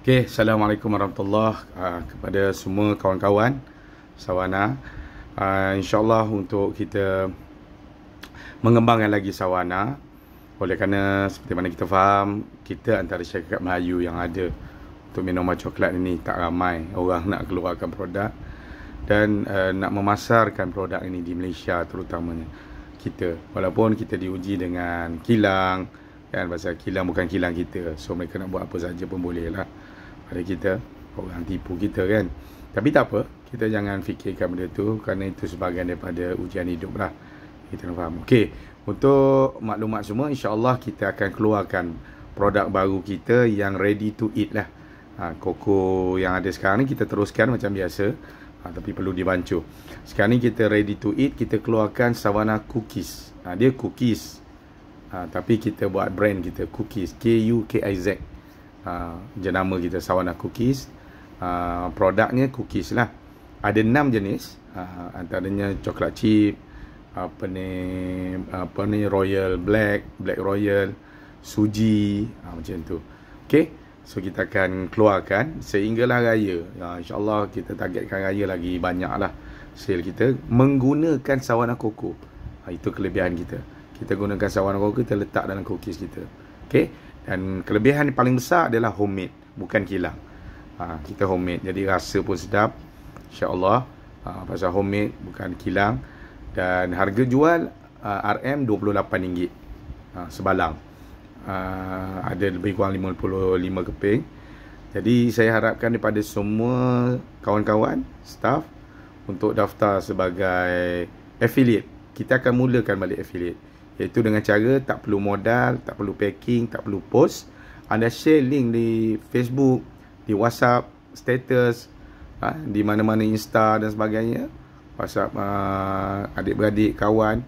Okay, Assalamualaikum warahmatullahi kepada semua kawan-kawan Sawana. InsyaAllah untuk kita mengembangkan lagi Sawana. Oleh kerana seperti mana kita faham, kita antara syarikat Melayu yang ada untuk minuman coklat ini tak ramai orang nak keluarkan produk dan nak memasarkan produk ini di Malaysia terutamanya kita. Walaupun kita diuji dengan kilang, kan, pasal kilang bukan kilang kita, so mereka nak buat apa saja pun boleh lah pada kita, orang tipu kita kan. Tapi tak apa, kita jangan fikirkan benda tu, kerana itu sebahagian daripada ujian hidup lah, kita nak faham. Okey, untuk maklumat semua, insyaAllah kita akan keluarkan produk baru kita yang ready to eat lah. Koko yang ada sekarang ni kita teruskan macam biasa, tapi perlu dibancuh. Sekarang ni kita ready to eat, kita keluarkan Sawana Cookies. Dia cookies, tapi kita buat brand kita Cookies, K-U-K-I-Z. Jenama kita Sawana Cookies. Produknya cookies lah. Ada 6 jenis, antaranya coklat chip, apa ni royal black royal, suji, macam tu. Okey, so kita akan keluarkan sehinggalah raya. InsyaAllah kita targetkan raya lagi banyak lah sale kita menggunakan Sawana Coco. Itu kelebihan kita. Kita gunakan Sawana Coco, kita letak dalam cookies kita. Okey, dan kelebihan yang paling besar adalah homemade, bukan kilang. Kita homemade, jadi rasa pun sedap, insyaAllah. Pasal homemade, bukan kilang. Dan harga jual RM RM28 sebalang. Ada lebih kurang 55 keping. Jadi saya harapkan daripada semua kawan-kawan, staff, untuk daftar sebagai affiliate. Kita akan mulakan balik affiliate, iaitu dengan cara tak perlu modal, tak perlu packing, tak perlu post. Anda share link di Facebook, di WhatsApp, status, di mana-mana Insta dan sebagainya, WhatsApp adik-beradik, kawan,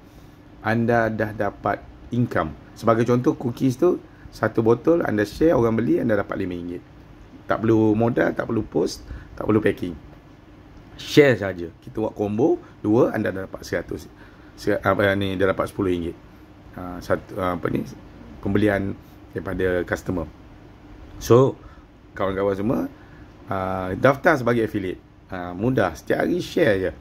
anda dah dapat income. Sebagai contoh, cookies tu satu botol anda share, orang beli, anda dapat RM5. Tak perlu modal, tak perlu post, tak perlu packing. Share saja. Kita buat combo 2, anda dah dapat 100. Ni dah dapat RM10. Pembelian daripada customer. So kawan-kawan semua, daftar sebagai affiliate. Mudah, setiap hari share je.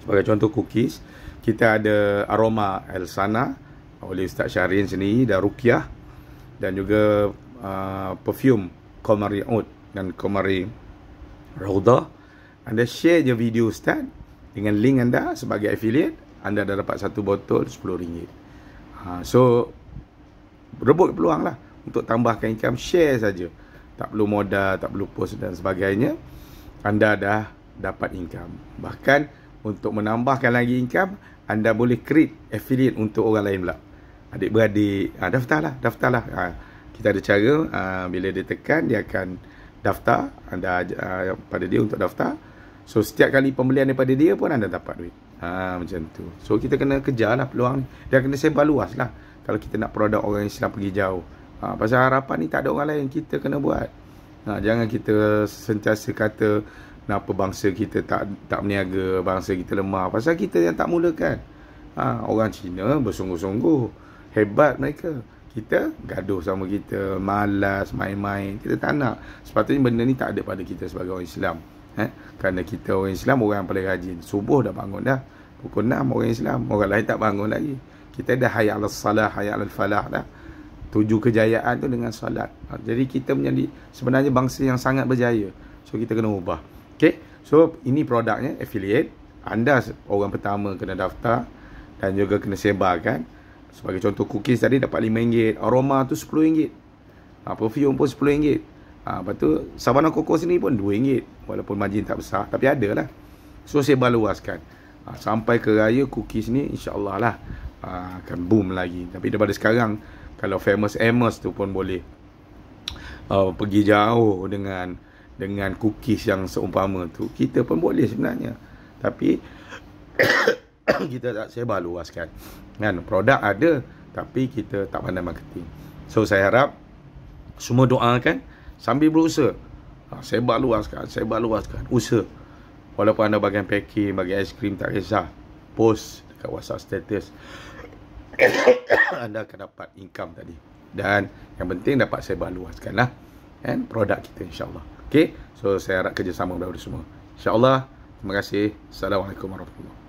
Sebagai contoh cookies, kita ada aroma Elsana oleh Ustaz Syahrin sendiri dan Ruqyah, dan juga perfume Qamari Oud dan Qamari Raudah. Anda share je video Ustaz dengan link anda sebagai affiliate, anda dah dapat satu botol RM10. So rebut peluang lah untuk tambahkan income. Share saja, tak perlu modal, tak perlu post dan sebagainya, anda dah dapat income. Bahkan untuk menambahkan lagi income, anda boleh create affiliate untuk orang lain pula, adik-beradik. Daftarlah. Kita ada cara, bila dia tekan, dia akan daftar anda pada dia untuk daftar. So setiap kali pembelian daripada dia pun anda dapat duit. Macam tu. So kita kena kejar lah peluang ni, dan kena sebar luas lah kalau kita nak produk orang Islam pergi jauh. Pasal harapan ni tak ada orang lain, kita kena buat. Jangan kita sentiasa kata kenapa bangsa kita tak berniaga, bangsa kita lemah. Pasal kita yang tak mulakan. Orang Cina bersungguh-sungguh, hebat mereka. Kita gaduh sama kita, malas, main-main. Kita tak nak. Sepatutnya benda ni tak ada pada kita sebagai orang Islam. Kerana kita orang Islam, orang yang paling rajin. Subuh dah bangun dah, pukul 6 orang Islam, orang lain tak bangun lagi. Kita dah hayya 'alas salah, hayya 'alal falah dah. 7 kejayaan tu dengan solat. Jadi kita menjadi sebenarnya bangsa yang sangat berjaya. So kita kena ubah. Okay, so ini produknya affiliate. Anda orang pertama kena daftar dan juga kena sebarkan. Sebagai contoh, cookies tadi dapat RM5, aroma tu RM10, perfume pun RM10. Lepas tu Sawana Coco sini pun RM2, walaupun margin tak besar, tapi ada lah. So sebar luaskan sampai ke raya. Cookies ni insyaAllah lah akan boom lagi. Tapi daripada sekarang, kalau famous Amos tu pun boleh pergi jauh dengan cookies yang seumpama tu, kita pun boleh sebenarnya. Tapi kita tak sebar luaskan kan. Produk ada, tapi kita tak pandai marketing. So saya harap semua doakan sambil berusaha, sebar luaskan usaha. Walaupun anda bagian packing, bagian aiskrim, tak kisah, post dekat WhatsApp status, anda akan dapat income tadi. Dan yang penting dapat sebar luaskan lah. and produk kita, insyaAllah. Okay, so saya harap kerjasama daripada semua, insyaAllah. Terima kasih. Assalamualaikum warahmatullahi wabarakatuh.